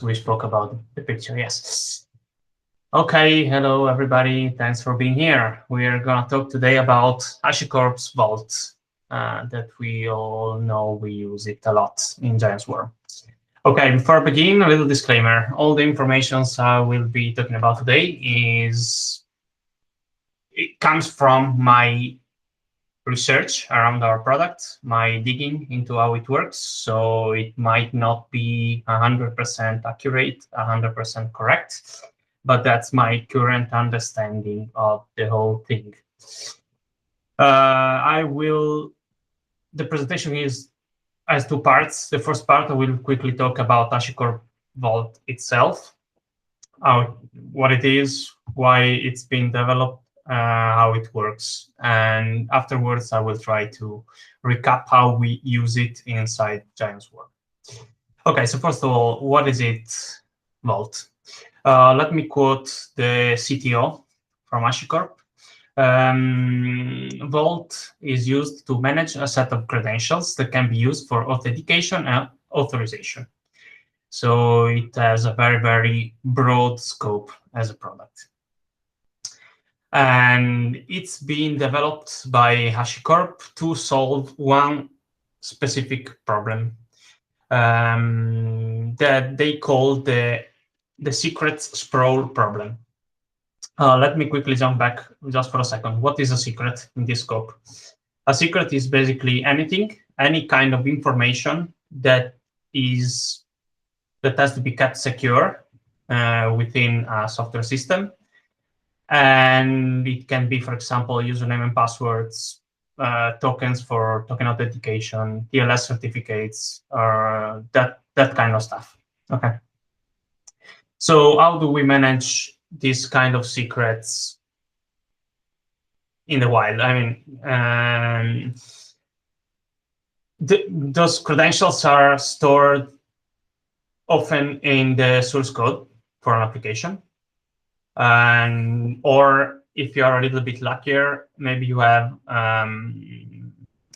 We spoke about the picture, yes. Okay, hello everybody. Thanks for being here. We are going to talk today about Hashicorp's Vault that we all know we use it a lot in Giants War. Okay, before I begin, a little disclaimer. All the information I will be talking about today it comes from my research around our product, my digging into how it works. So it might not be 100% accurate, 100% correct, but that's my current understanding of the whole thing. The presentation has two parts. The first part, I will quickly talk about Hashicorp Vault itself, what it is, why it's been developed, how it works. And afterwards, I will try to recap how we use it inside Giants War. Okay, so first of all, what is it, Vault? Let me quote the CTO from Hashicorp. Vault is used to manage a set of credentials that can be used for authentication and authorization. So it has a very, very broad scope as a product. And it's been developed by Hashicorp to solve one specific problem that they call the secrets sprawl problem. Let me quickly jump back just for a second. What is a secret in this scope? A secret is basically anything, any kind of information that has to be kept secure within a software system. And it can be, for example, username and passwords, tokens for token authentication, TLS certificates, or that kind of stuff. Okay. So how do we manage this kind of secrets in the wild? I mean, those credentials are stored often in the source code for an application. Or if you are a little bit luckier, maybe you have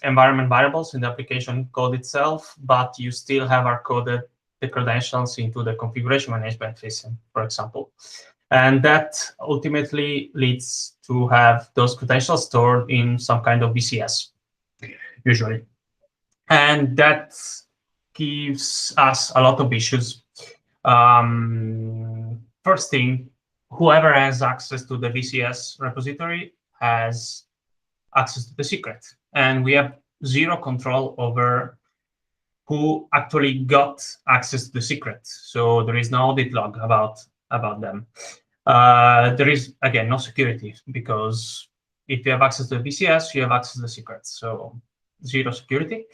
environment variables in the application code itself, but you still have hard-coded the credentials into the configuration management system, for example. And that ultimately leads to have those credentials stored in some kind of VCS, usually. And that gives us a lot of issues. First thing, whoever has access to the VCS repository has access to the secret. And we have zero control over who actually got access to the secret. So there is no audit log about them. There is, again, no security, because if you have access to the VCS, you have access to the secrets. So zero security.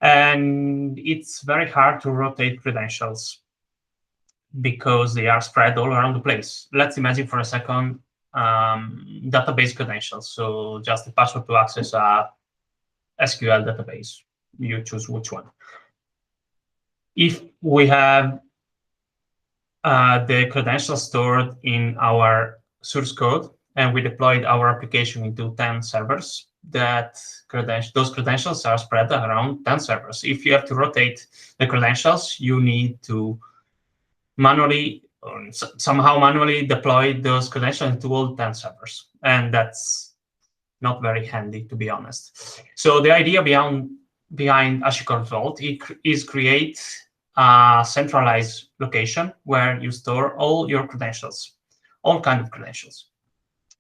And it's very hard to rotate credentials because they are spread all around the place. Let's imagine for a second database credentials. So just the password to access a SQL database. You choose which one. If we have the credentials stored in our source code and we deployed our application into 10 servers, those credentials are spread around 10 servers. If you have to rotate the credentials, you need to somehow manually deploy those credentials into all 10 servers. And that's not very handy, to be honest. So the idea behind Hashicorp Vault is create a centralized location where you store all your credentials, all kinds of credentials.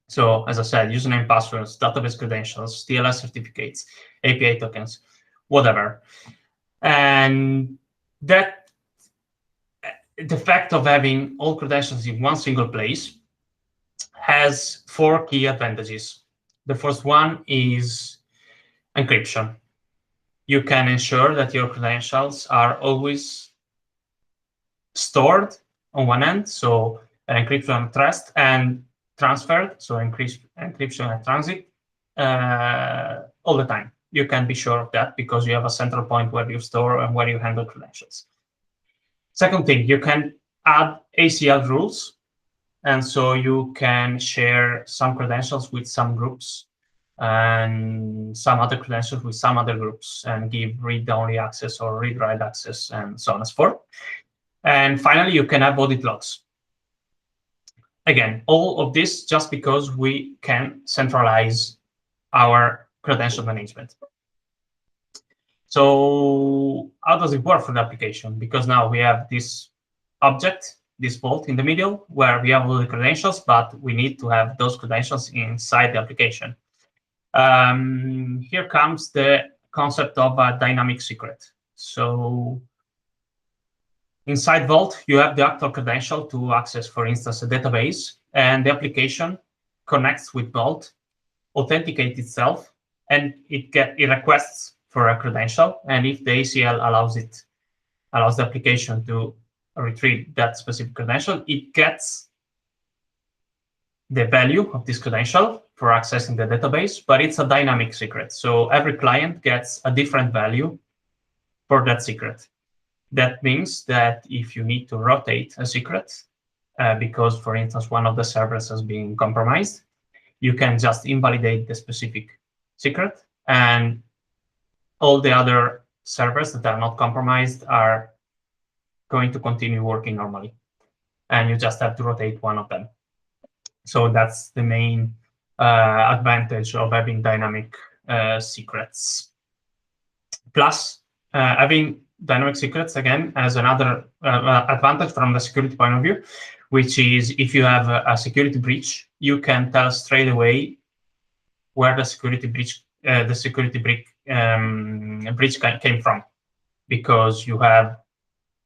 So as I said, username, passwords, database credentials, TLS certificates, API tokens, whatever. And the fact of having all credentials in one single place has 4 key advantages. The first one is encryption. You can ensure that your credentials are always stored on one end, so encryption at rest, and transferred, so encryption at transit, all the time. You can be sure of that because you have a central point where you store and where you handle credentials. Second thing, you can add ACL rules, and so you can share some credentials with some groups and some other credentials with some other groups and give read-only access or read-write access and so on and so forth. And finally, you can have audit logs. Again, all of this just because we can centralize our credential management. So how does it work for the application? Because now we have this object, this vault in the middle, where we have all the credentials, but we need to have those credentials inside the application. Here comes the concept of a dynamic secret. So inside Vault, you have the actual credential to access, for instance, a database, and the application connects with Vault, authenticates itself, and it requests for a credential. And if the ACL allows the application to retrieve that specific credential, it gets the value of this credential for accessing the database, but it's a dynamic secret. So every client gets a different value for that secret. That means that if you need to rotate a secret, because, for instance, one of the servers has been compromised, you can just invalidate the specific secret, and all the other servers that are not compromised are going to continue working normally. And you just have to rotate one of them. So that's the main advantage of having dynamic secrets. Plus, having dynamic secrets, again, has another advantage from the security point of view, which is if you have a security breach, you can tell straight away where the security breach came from, because you have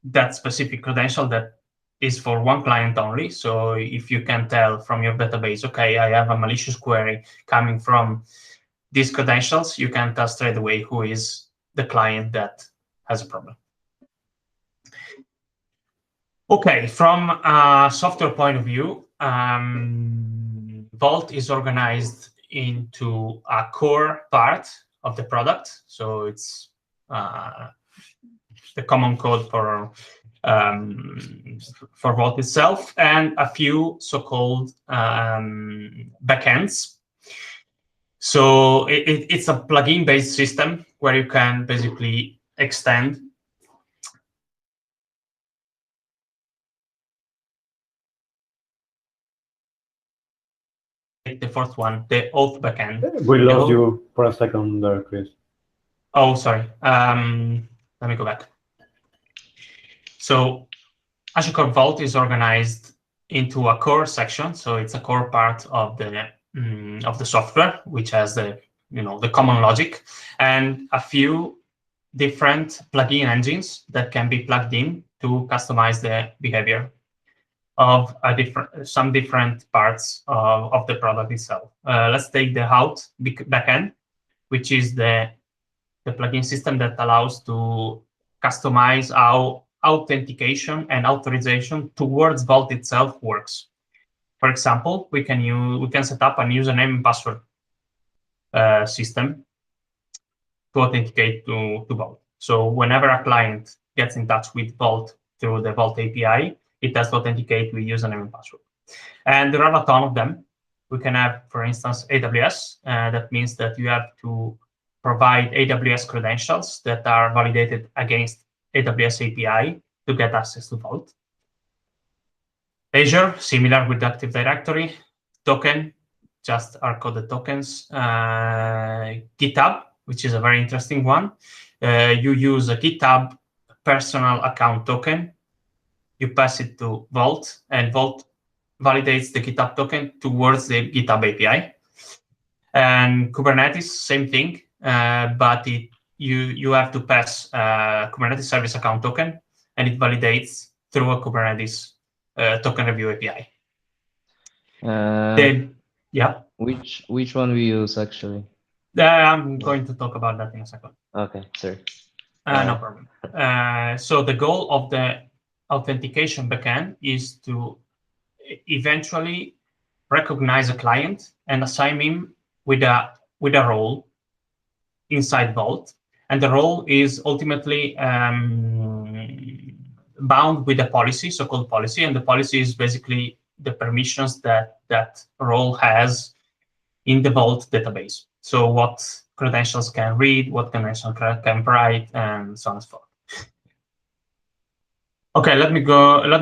that specific credential that is for one client only. So if you can tell from your database, okay, I have a malicious query coming from these credentials, you can tell straight away who is the client that has a problem. Okay, from a software point of view, Vault is organized into a core part of the product. So it's the common code for Vault itself, and a few so-called backends. So it's a plugin-based system where you can basically extend the first one, the auth backend. We lost you for a second there, Chris. Oh, sorry. Let me go back. So Hashicorp Vault is organized into a core section. So it's a core part of the software, which has the common logic, and a few different plugin engines that can be plugged in to customize the behavior of some different parts of the product itself. Let's take the auth backend, which is the plugin system that allows to customize how authentication and authorization towards Vault itself works. For example, we can set up a username and password system to authenticate to Vault. So whenever a client gets in touch with Vault through the Vault API, it has to authenticate with username and password. And there are a ton of them. We can have, for instance, AWS. That means that you have to provide AWS credentials that are validated against AWS API to get access to Vault. Azure, similar with Active Directory. Token, just hard-coded tokens. GitHub, which is a very interesting one. You use a GitHub personal account token. You pass it to Vault, and Vault validates the GitHub token towards the GitHub API. And Kubernetes, same thing, but you have to pass Kubernetes service account token, and it validates through a Kubernetes token review API. Yeah. Which one we use actually? I'm going to talk about that in a second. Okay, sorry. No problem. So the goal of the authentication backend is to eventually recognize a client and assign him with a role inside Vault, and the role is ultimately bound with a policy, so-called policy, and the policy is basically the permissions that that role has in the Vault database. So what credentials can read, what credentials can write, and so on and so forth. Okay, let me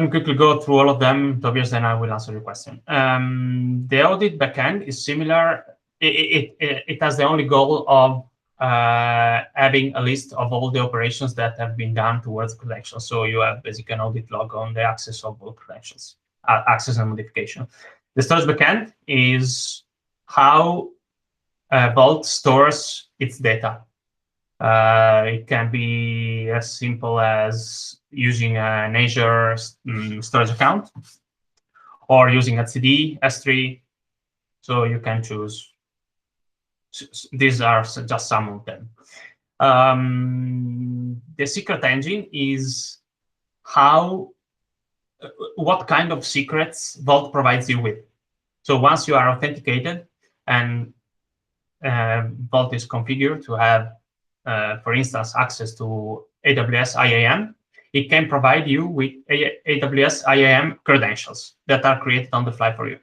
quickly go through all of them, Tobias, then I will answer your question. The audit backend is similar. It has the only goal of having a list of all the operations that have been done towards credentials. So you have basically an audit log on the access of all credentials, access and modification. The storage backend is how Vault stores its data. It can be as simple as using an Azure storage account or using etcd, S3. So you can choose. These are just some of them. The secret engine is what kind of secrets Vault provides you with. So once you are authenticated and Vault is configured to have, for instance, access to AWS IAM, it can provide you with AWS IAM credentials that are created on the fly for you.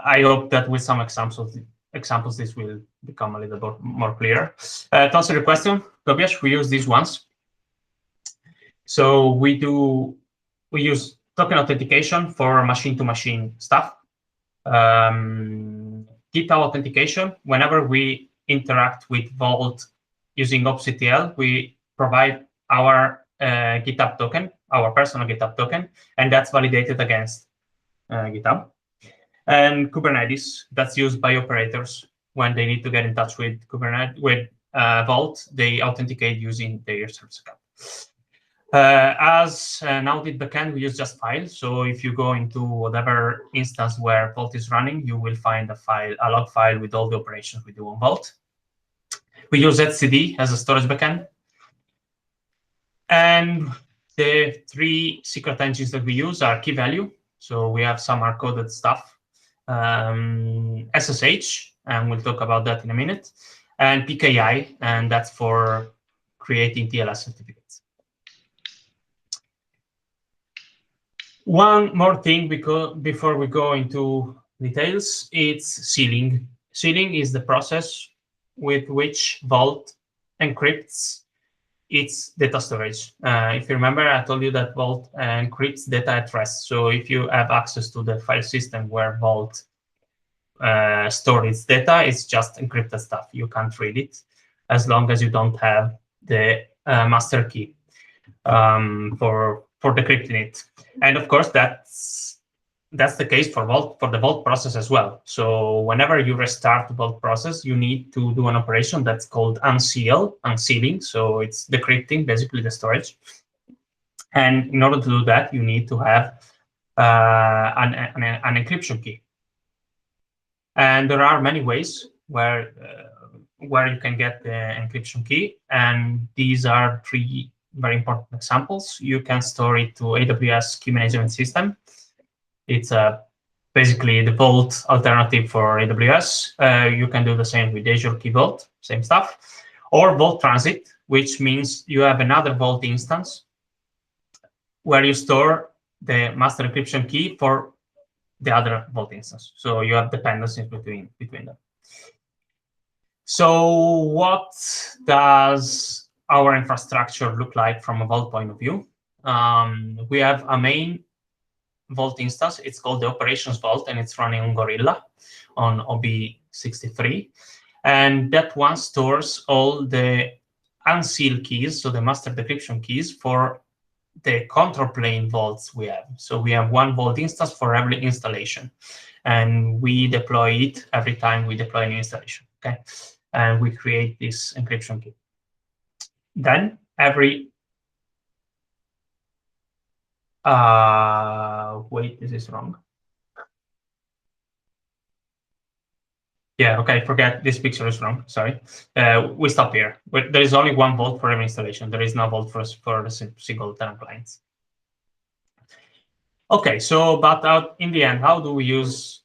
I hope that with some examples, this will become a little bit more clear. To answer the question, Tobias, we use these ones. So we use token authentication for machine-to-machine stuff. GitHub authentication, whenever we interact with Vault using opctl, we provide our GitHub token, our personal GitHub token, and that's validated against GitHub. And Kubernetes, that's used by operators when they need to get in touch with Kubernetes, with Vault, they authenticate using their service account. As an audit backend, we use just files. So if you go into whatever instance where Vault is running, you will find a log file with all the operations we do on Vault. We use etcd as a storage backend. And the three secret engines that we use are key value. So we have some hard-coded stuff. SSH, and we'll talk about that in a minute. And PKI, and that's for creating TLS certificates. One more thing, before we go into details, it's sealing. Sealing is the process with which Vault encrypts its data storage. If you remember, I told you that Vault encrypts data at rest. So if you have access to the file system where Vault stores its data, it's just encrypted stuff. You can't read it as long as you don't have the master key for decrypting it. And of course, that's the case for Vault, for the Vault process as well. So whenever you restart the Vault process, you need to do an operation that's called unsealing. So it's decrypting basically the storage. And in order to do that, you need to have an encryption key. And there are many ways where you can get the encryption key. And these are three very important examples. You can store it to AWS Key Management System. It's basically the Vault alternative for AWS. You can do the same with Azure Key Vault, same stuff. Or Vault Transit, which means you have another Vault instance where you store the master encryption key for the other Vault instance. So you have dependencies between them. So what does our infrastructure look like from a Vault point of view? We have a main Vault instance. It's called the Operations Vault, and it's running on Gorilla on OB63. And that one stores all the unsealed keys, so the master decryption keys for the control plane vaults we have. So we have one Vault instance for every installation, and we deploy it every time we deploy a new installation. Okay, and we create this encryption key. Then wait, this is wrong. Yeah, okay, forget this picture is wrong. Sorry. We stop here. There is only one Vault for every installation. There is no Vault for the single tenant clients. Okay, so but in the end, how do we use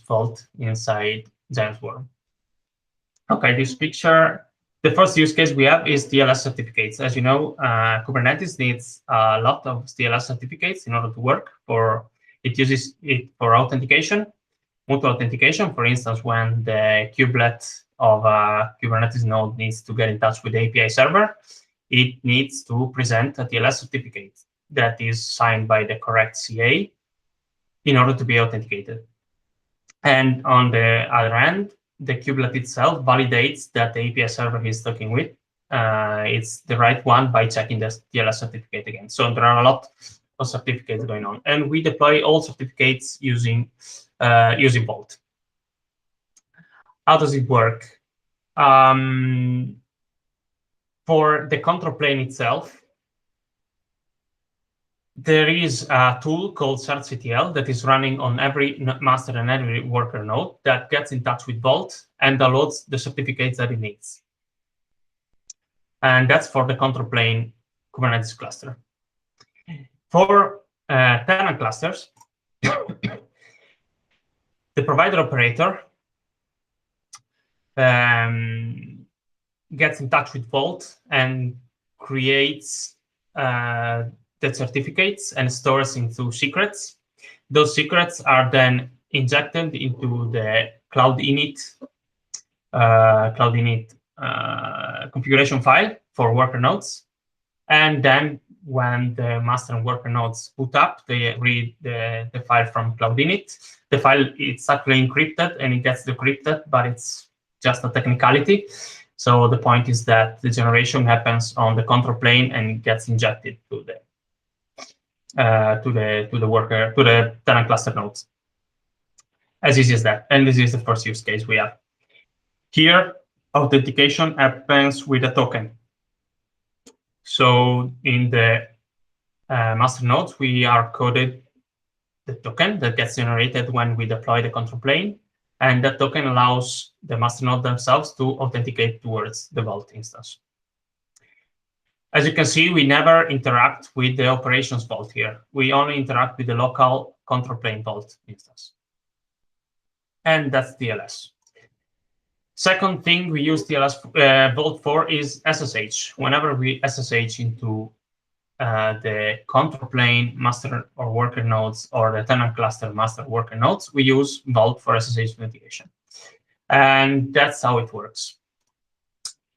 Vault inside Giant Swarm? Okay, this picture. The first use case we have is TLS certificates. As you know, Kubernetes needs a lot of TLS certificates in order to work. It uses it for authentication. mutual authentication. For instance, when the kubelet of a Kubernetes node needs to get in touch with the API server, it needs to present a TLS certificate that is signed by the correct CA in order to be authenticated. And on the other end, the kubelet itself validates that the API server he's talking with it's the right one by checking the TLS certificate again. So there are a lot of certificates going on, and we deploy all certificates using Vault. How does it work? For the control plane itself, there is a tool called certctl that is running on every master and every worker node that gets in touch with Vault and downloads the certificates that it needs. And that's for the control plane Kubernetes cluster. For tenant clusters, the provider operator gets in touch with Vault and creates the certificates and stores into secrets. Those secrets are then injected into the Cloud Init configuration file for worker nodes. And then when the master and worker nodes boot up, they read the file from Cloud Init. The file is actually encrypted and it gets decrypted, but it's just a technicality. So the point is that the generation happens on the control plane and gets injected to the tenant cluster nodes. As easy as that. And this is the first use case we have. Here, authentication happens with a token. So in the master nodes, we are coded the token that gets generated when we deploy the control plane. And that token allows the master node themselves to authenticate towards the Vault instance. As you can see, we never interact with the operations Vault here. We only interact with the local control plane Vault instance. And that's TLS. Second thing we use TLS Vault for is SSH. Whenever we SSH into the control plane master or worker nodes or the tenant cluster master worker nodes, we use Vault for SSH authentication. And that's how it works.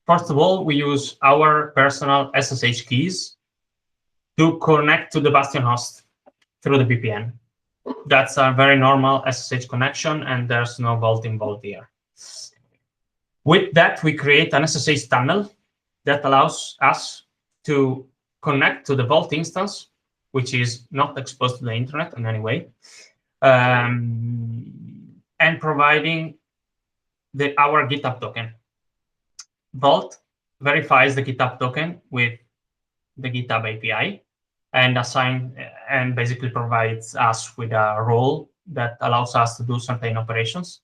First of all, we use our personal SSH keys to connect to the Bastion host through the VPN. That's a very normal SSH connection, and there's no Vault involved here. With that, we create an SSH tunnel that allows us to connect to the Vault instance, which is not exposed to the internet in any way, and providing our GitHub token. Vault verifies the GitHub token with the GitHub API and basically provides us with a role that allows us to do certain operations.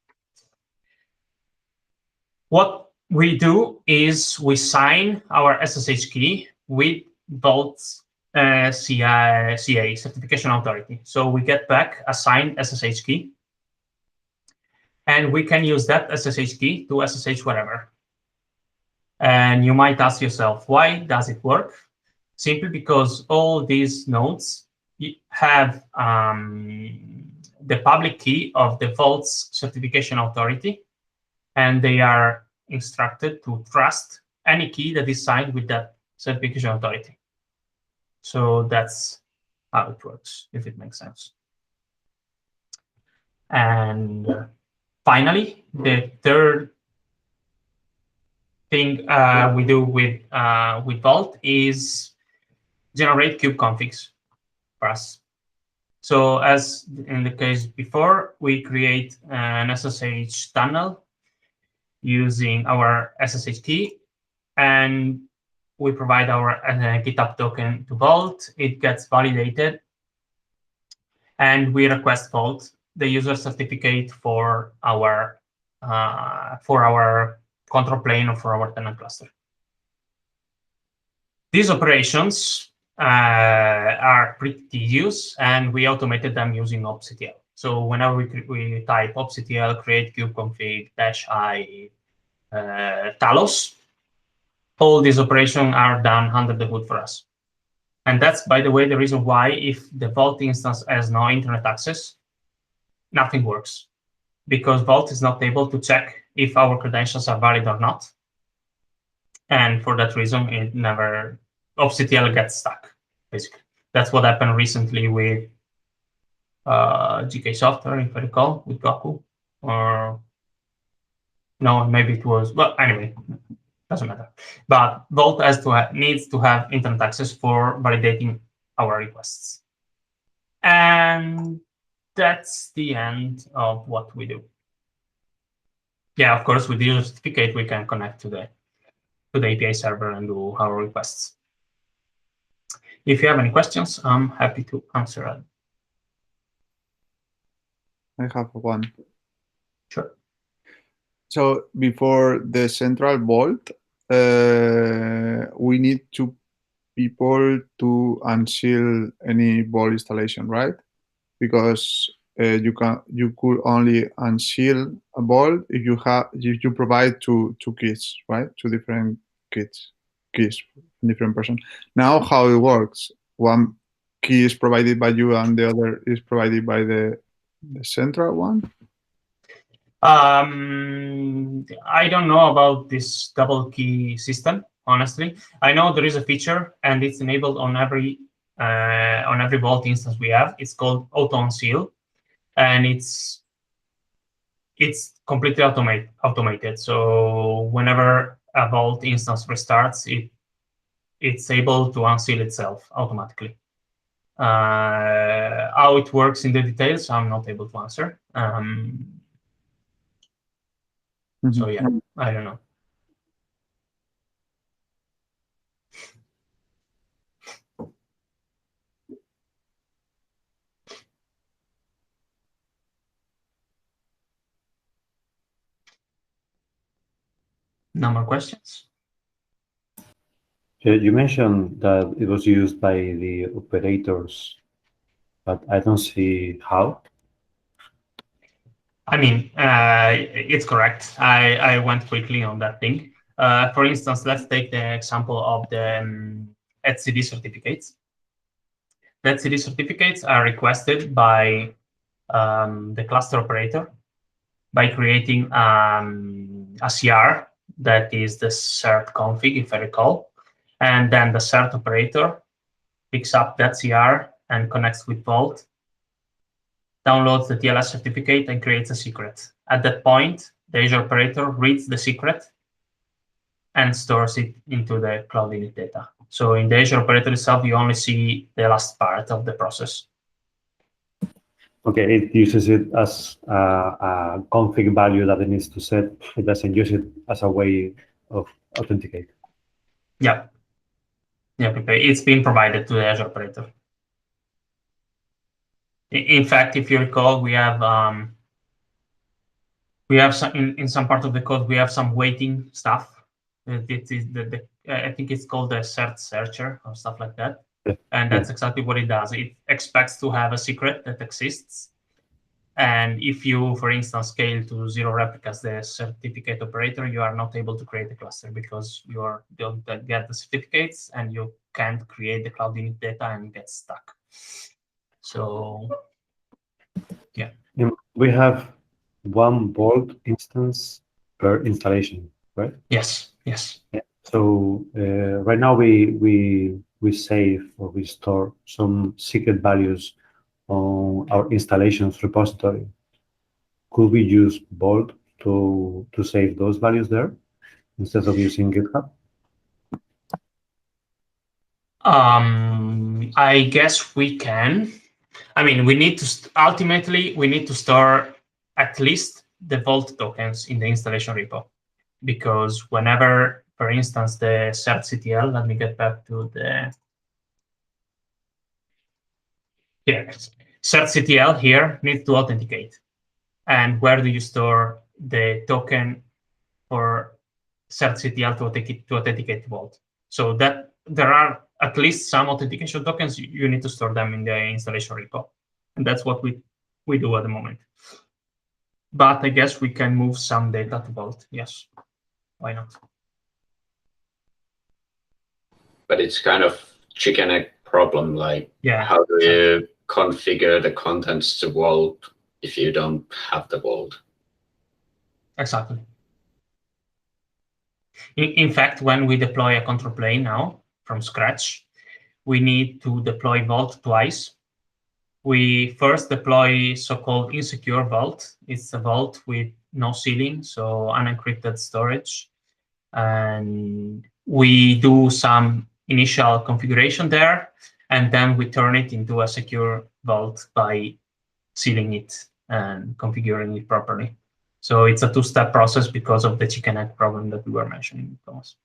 What we do is we sign our SSH key with Vault's CA, certification authority. So we get back a signed SSH key, and we can use that SSH key to SSH wherever. And you might ask yourself, why does it work? Simply because all these nodes have the public key of the Vault's certification authority, and they are instructed to trust any key that is signed with that certification authority. So that's how it works, if it makes sense. And finally, the third thing we do with Vault is generate kube configs for us. So as in the case before, we create an SSH tunnel using our SSH key, and we provide our GitHub token to Vault. It gets validated, and we request Vault the user certificate for our control plane or for our tenant cluster. These operations are pretty tedious, and we automated them using opctl. So whenever we type opctl create kubeconfig -i talos, all these operations are done under the hood for us. And that's, by the way, the reason why if the Vault instance has no internet access, nothing works. because Vault is not able to check if our credentials are valid or not. And for that reason, it never, obctl gets stuck, basically. That's what happened recently with GK Software, if I recall, with Goku. Or no, maybe it was, well, anyway, doesn't matter. But Vault needs to have internet access for validating our requests. And that's the end of what we do. Yeah, of course, with the user certificate, we can connect to the API server and do our requests. If you have any questions, I'm happy to answer them. I have one. Sure. So before the central vault, we need two people to unseal any vault installation, right? Because you could only unseal a vault if you provide two keys, right? Two different keys from different person. Now how it works? One key is provided by you and the other is provided by the central one? I don't know about this double key system, honestly. I know there is a feature and it's enabled on every Vault instance we have. It's called auto unseal, and it's completely automated. So whenever a Vault instance restarts, it's able to unseal itself automatically. How it works in the details, I'm not able to answer. So yeah, I don't know. No more questions? You mentioned that it was used by the operators, but I don't see how. I mean, it's correct. I went quickly on that thing. For instance, let's take the example of the etcd certificates. The etcd certificates are requested by the cluster operator by creating a CR that is the cert config, if I recall. And then the cert operator picks up that CR and connects with Vault, downloads the TLS certificate, and creates a secret. At that point, the Azure operator reads the secret and stores it into the cloud init data. So in the Azure operator itself, you only see the last part of the process. Okay, it uses it as a config value that it needs to set. It doesn't use it as a way of authenticate. Yeah. Yeah, it's been provided to the Azure operator. In fact, if you recall, we have some in some part of the code, we have some waiting stuff. It is I think it's called the cert searcher or stuff like that. Yeah. And that's exactly what it does. It expects to have a secret that exists. And if you, for instance, scale to 0 replicas the certificate operator, you are not able to create a cluster because you don't get the certificates and you can't create the cloud init data and get stuck. So, yeah. We have one Vault instance per installation, right? Yes. Yes. Yeah. So right now we save or we store some secret values on our installations repository. Could we use Vault to save those values there instead of using GitHub? I guess we can. I mean, we need to ultimately we need to store at least the Vault tokens in the installation repo, because whenever, for instance, the certctl, let me get back to the certctl here needs to authenticate. And where do you store the token for certctl to authenticate Vault? So that there are at least some authentication tokens, you need to store them in the installation repo. And that's what we do at the moment. But I guess we can move some data to Vault. Yes, why not? But it's kind of chicken egg problem. Like, yeah, how do you configure the contents to Vault if you don't have the Vault? Exactly. In fact, when we deploy a control plane now from scratch, we need to deploy Vault twice. We first deploy so-called insecure Vault. It's a vault with no ceiling, so unencrypted storage. And we do some initial configuration there, and then we turn it into a secure vault by sealing it and configuring it properly. So it's a two-step process because of the chicken egg problem that we were mentioning, Thomas.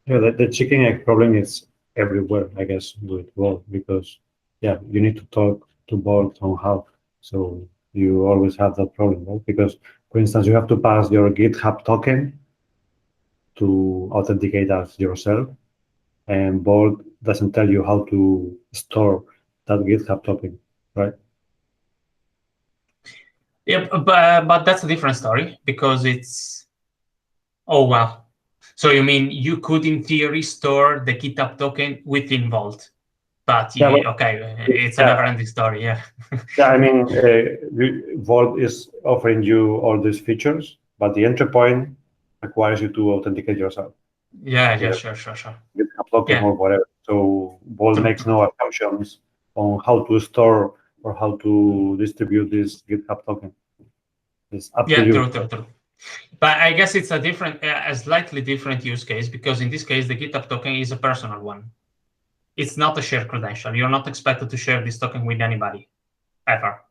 Yeah, the chicken egg problem is everywhere, I guess, with Vault, because yeah, you need to talk to Vault somehow. So you always have that problem, right? Because, for instance, you have to pass your GitHub token to authenticate as yourself, and Vault doesn't tell you how to store that GitHub token, right? Yeah, but that's a different story because it's, oh, wow. So you mean you could, in theory, store the GitHub token within Vault, but Yeah, okay, it's a never-ending story, yeah. Yeah, I mean, Vault is offering you all these features, but the entry point requires you to authenticate yourself. Yeah, Yeah. sure. GitHub token Yeah. or whatever. So Vault makes no assumptions on how to store or how to distribute this GitHub token. It's up to you. True. But I guess it's a slightly different use case, because in this case, the GitHub token is a personal one. It's not a shared credential. You're not expected to share this token with anybody, ever.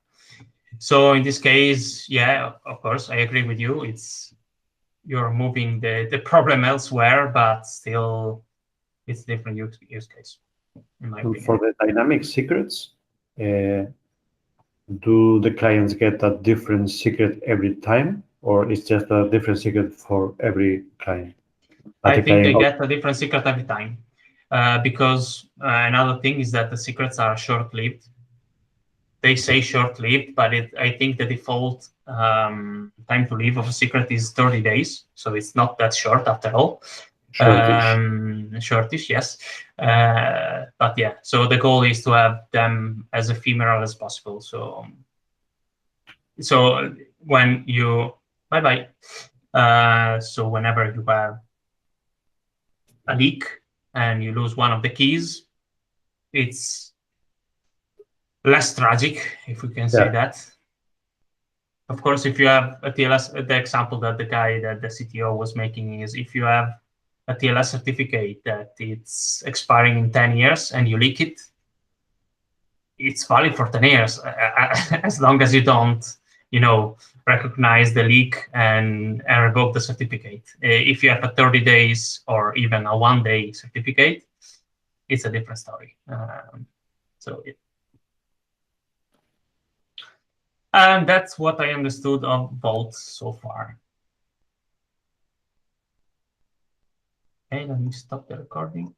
So in this case, yeah, of course, I agree with you. You're moving the problem elsewhere, but still, it's a different use case, in my opinion. For the dynamic secrets, do the clients get a different secret every time, or it's just a different secret for every client? I think they get a different secret every time, because another thing is that the secrets are short-lived. They say short-lived, but I think the default time to live of a secret is 30 days, so it's not that short after all. Shortish, yes. But yeah, so the goal is to have them as ephemeral as possible. So when you so whenever you have a leak and you lose one of the keys, it's less tragic, if we can say that. Of course, if you have a TLS, the example that the CTO was making is, if you have a TLS certificate that it's expiring in 10 years and you leak it, it's valid for 10 years, as long as you don't, recognize the leak and revoke the certificate. If you have a 30 days or even a 1-day certificate, it's a different story. And that's what I understood of Vault so far. Okay, let me stop the recording.